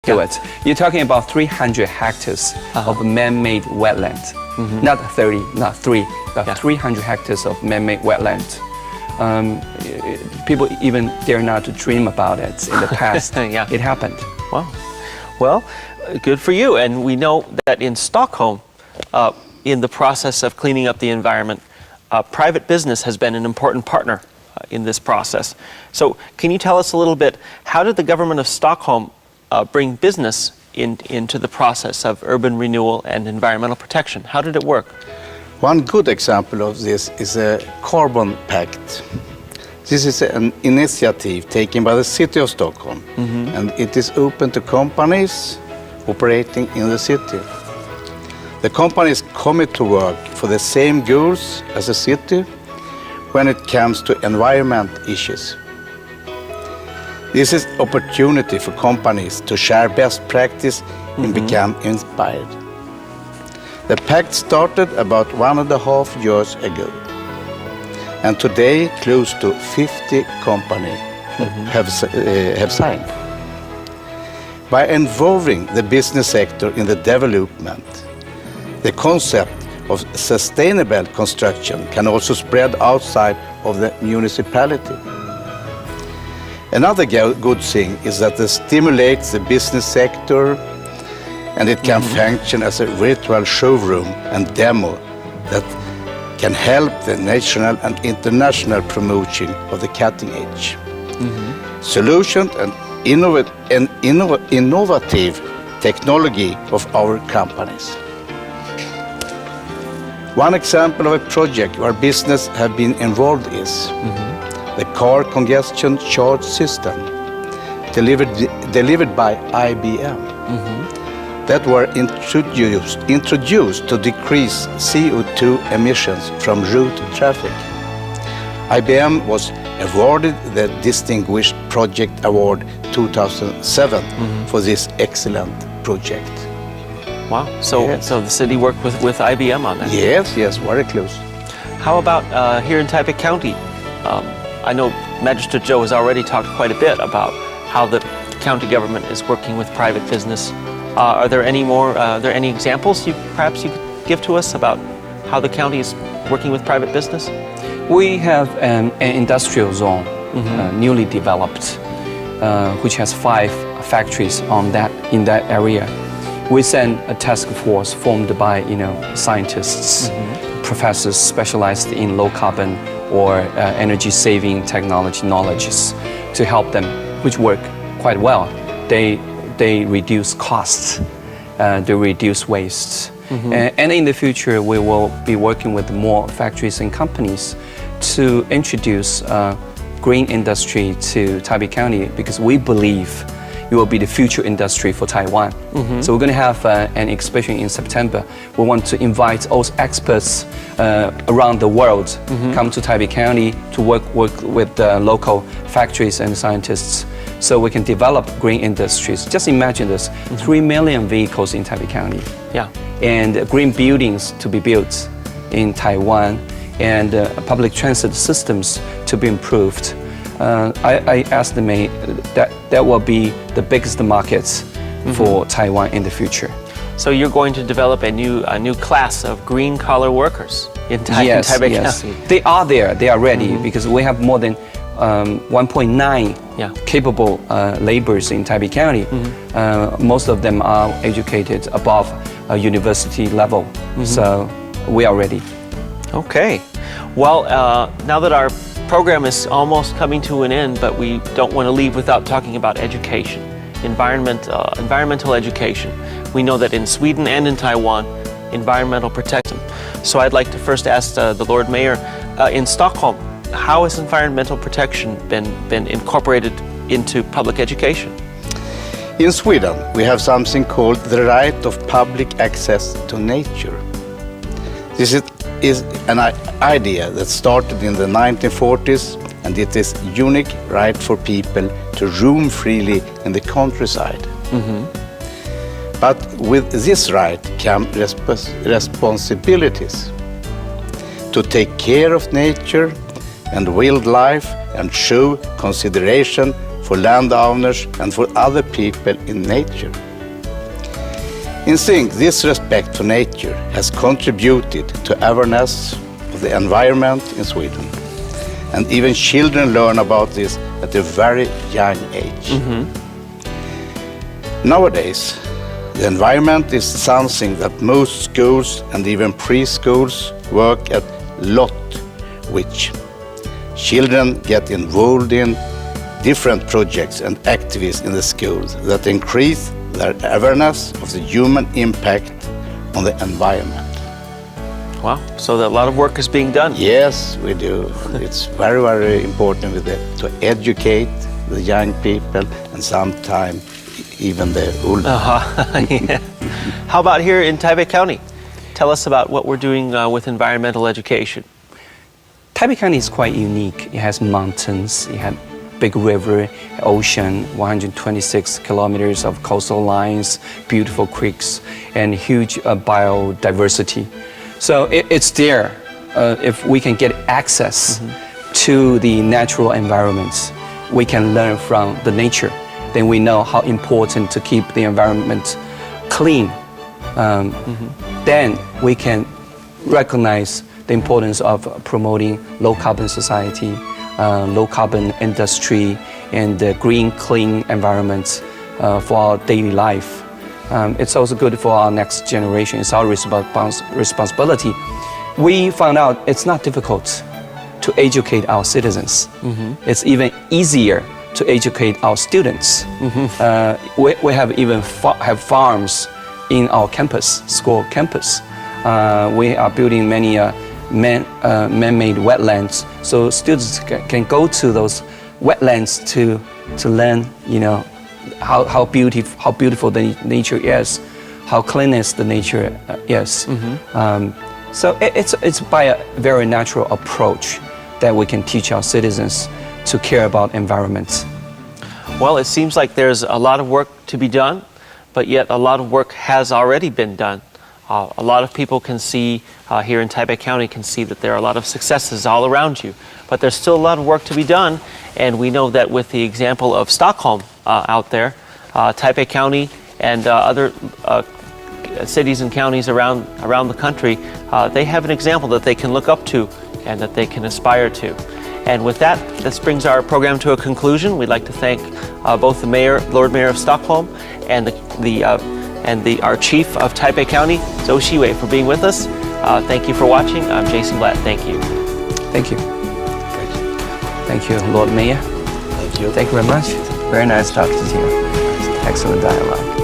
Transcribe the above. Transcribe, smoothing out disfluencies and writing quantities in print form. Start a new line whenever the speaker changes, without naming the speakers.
to it. You're talking about 300 hectares of man-made wetland. Not 30, not 3, but 300 hectares of man-made wetland. People even dare not to dream about it in the past. It happened.
Wow. Well, good for you. And we know that in Stockholm, in the process of cleaning up the environment, private business has been an important partner in this process. So can you tell us a little bit, how did the government of Stockholm bring business into the process of urban renewal and environmental protection? How did it work?
One good example of this is a carbon pact. This is an initiative taken by the city of Stockholm, and it is open to companies operating in the city. The companies commit to work for the same goals as the city when it comes to environment issues. This is opportunity for companies to share best practice and become inspired. The pact started about 1.5 years ago, and today close to 50 companies have signed. By involving the business sector in the development, the concept of sustainable construction can also spread outside of the municipality. Another good thing is that it stimulates the business sector, and it can function as a virtual showroom and demo that can help the national and international promotion of the cutting edge solutions and innovative technology of our companies. One example of a project where business have been involved is the car congestion charge system delivered by IBM that were introduced to decrease CO2 emissions from road traffic. IBM was awarded the Distinguished Project Award 2007 for this excellent project.
Wow, so the city worked with IBM on that?
Yes, very close.
How about here in Taipei County? I know Magistrate Joe has already talked quite a bit about how the county government is working with private business. Are there any examples perhaps you could give to us about how the county is working with private business?
We have an industrial zone newly developed, which has 5 factories in that area. We send a task force formed by scientists, professors specialized in low carbon or energy saving technology knowledges to help them, which work quite well. They reduce costs, they reduce waste. And in the future, we will be working with more factories and companies to introduce green industry to Taipei County, because we believe it will be the future industry for Taiwan. So we're going to have an exhibition in September. We want to invite all experts around the world come to Taipei County to work with the local factories and scientists, so we can develop green industries. Just imagine this, 3 million vehicles in Taipei County. And green buildings to be built in Taiwan, and public transit systems to be improved. I estimate that will be the biggest markets for Taiwan in the future.
So you're going to develop a new class of green collar workers in Taipei County.
They are there. They are ready because we have more than 1.9 capable laborers in Taipei County. Most of them are educated above university level. So we are ready.
Okay. Well, now that our program is almost coming to an end, but we don't want to leave without talking about education, environmental education. We know that in Sweden and in Taiwan, environmental protection. So I'd like to first ask the Lord Mayor, in Stockholm, how has environmental protection been incorporated into public education?
In Sweden, we have something called the right of public access to nature. This is an idea that started in the 1940s, and it is a unique right for people to roam freely in the countryside. But with this right come responsibilities to take care of nature and wildlife and show consideration for landowners and for other people in nature. In sync, this respect for nature has contributed to awareness of the environment in Sweden. And even children learn about this at a very young age. Nowadays, the environment is something that most schools and even preschools work at a lot, which children get involved in different projects and activities in the schools that increase their awareness of the human impact on the environment.
Wow, so a lot of work is being done.
Yes, we do. It's very, very important to educate the young people and sometimes even the older.
Yeah. How about here in Taipei County? Tell us about what we're doing with environmental education.
Taipei County is quite unique. It has mountains, it has big river, ocean, 126 kilometers of coastal lines, beautiful creeks, and huge biodiversity. So it's there. If we can get access to the natural environments, we can learn from the nature. Then we know how important to keep the environment clean. Then we can recognize the importance of promoting low carbon society, low carbon industry, and the green, clean environment for our daily life. It's also good for our next generation. It's our responsibility. We found out it's not difficult to educate our citizens. It's even easier to educate our students. We have even have farms in our campus, school campus. We are building many man-made wetlands, so students can go to those wetlands to learn, how beautiful the nature is, how cleanliness the nature is. So it's by a very natural approach that we can teach our citizens to care about environment.
Well, it seems like there's a lot of work to be done, but yet a lot of work has already been done. A lot of people can see here in Taipei County can see that there are a lot of successes all around you, but there's still a lot of work to be done. And we know that with the example of Stockholm out there, Taipei County and other cities and counties around the country, they have an example that they can look up to and that they can aspire to. And with that, this brings our program to a conclusion. We'd like to thank both the Mayor, Lord Mayor of Stockholm, and our Chief of Taipei County, Zhou Xiwei, for being with us. Thank you for watching. I'm Jason Blatt. Thank you.
Thank you. Thank you, Lord Mayor.
Thank you.
Thank you very much. Very nice talking to you. Excellent dialogue.